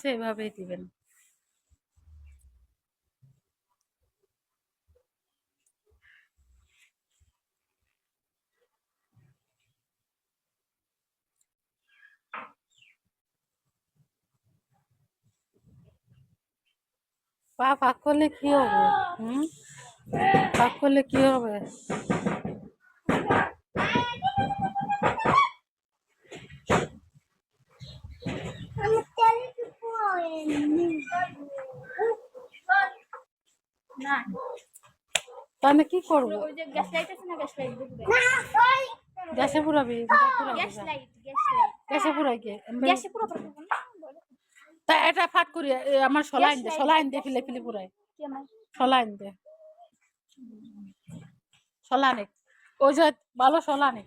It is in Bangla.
আছে এভাবেই দিবেন। পা ফাঁক করলে কি হবে? ফাঁক করলে কি হবে? তাহলে কি করবো? গ্যাসে পুরাবি? গ্যাসে পুরাই কে? তা এটা ফাঁক করি আমার সলাইন দে ফিলে ফিলে পুরাই সলাইন দে সলানে ওই যে ভালো সলানে